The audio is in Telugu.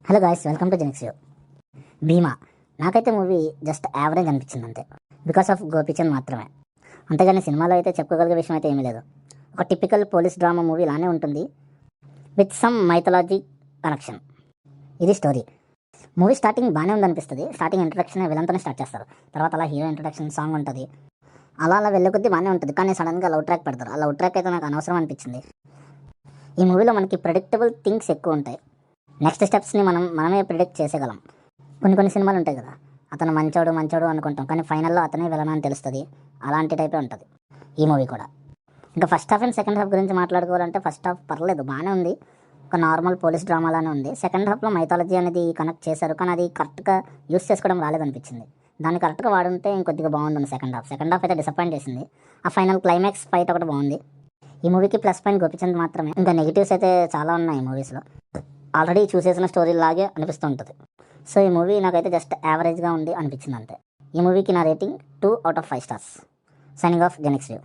Hello guys, welcome to Genix. Bheema నాకైతే మూవీ జస్ట్ యావరేజ్ అనిపించింది అంతే, బికాస్ ఆఫ్ గోపీచంద్ మాత్రమే. అంతేగాని సినిమాలో అయితే చెప్పుకోగలిగే విషయం అయితే ఏమీ లేదు. ఒక టిపికల్ పోలీస్ డ్రామా మూవీ లానే ఉంటుంది, విత్ సమ్ మైథలాజీ కనెక్షన్. ఇది స్టోరీ. మూవీ స్టార్టింగ్ బాగానే ఉందనిపిస్తుంది. స్టార్టింగ్ ఇంట్రడక్షన్ విలన్తోనే స్టార్ట్ చేస్తారు. తర్వాత అలా హీరో ఇంట్రడక్షన్ సాంగ్ ఉంటుంది. అలా వెళ్ళే కొద్దీ బాగానే ఉంటుంది. కానీ సడన్గా లవ్ ట్రాక్ పెడతారు. ఆ లవ్ ట్రాక్ అయితే నాకు అనవసరం అనిపించింది. ఈ మూవీలో మనకి ప్రెడిక్టబుల్ థింగ్స్ ఎక్కువ ఉంటాయి. నెక్స్ట్ స్టెప్స్ని మనమే ప్రిడిక్ట్ చేసేయగలం. కొన్ని సినిమాలు ఉంటాయి కదా, అతను మంచోడు అనుకుంటాం, కానీ ఫైనల్లో అతనే విలన్ అని తెలుస్తుంది. అలాంటి టైపే ఉంటుంది ఈ మూవీ కూడా. ఇంకా first half and second half గురించి మాట్లాడుకోవాలంటే, ఫస్ట్ హాఫ్ పర్లేదు, బాగానే ఉంది, ఒక నార్మల్ పోలీస్ డ్రామాలానే ఉంది. సెకండ్ హాఫ్లో మైథాలజీ అనేది కనెక్ట్ చేశారు, కానీ అది కరెక్ట్గా యూస్ చేసుకోవడం రాలేదనిపించింది. దాన్ని కరెక్ట్గా వాడుంటే ఇంకొద్దిగా బాగుంటుంది. సెకండ్ హాఫ్ అయితే డిసప్పాయింట్ చేసింది. ఆ ఫైనల్ క్లైమాక్స్ ఫైట్ ఒకటి బాగుంది. ఈ మూవీకి ప్లస్ పాయింట్ గోపిచంద్ మాత్రమే. ఇంకా నెగిటివ్స్ అయితే చాలా ఉన్నాయి ఈ మూవీస్లో. ఆల్రెడీ చూసేసిన స్టోరీ లాగే అనిపిస్తూ ఉంటుంది. సో ఈ మూవీ నాకైతే జస్ట్ యావరేజ్గా ఉంది అనిపించింది అంతే. ఈ మూవీకి నా rating 2/5 stars. Signing off జెనిక్స్ view.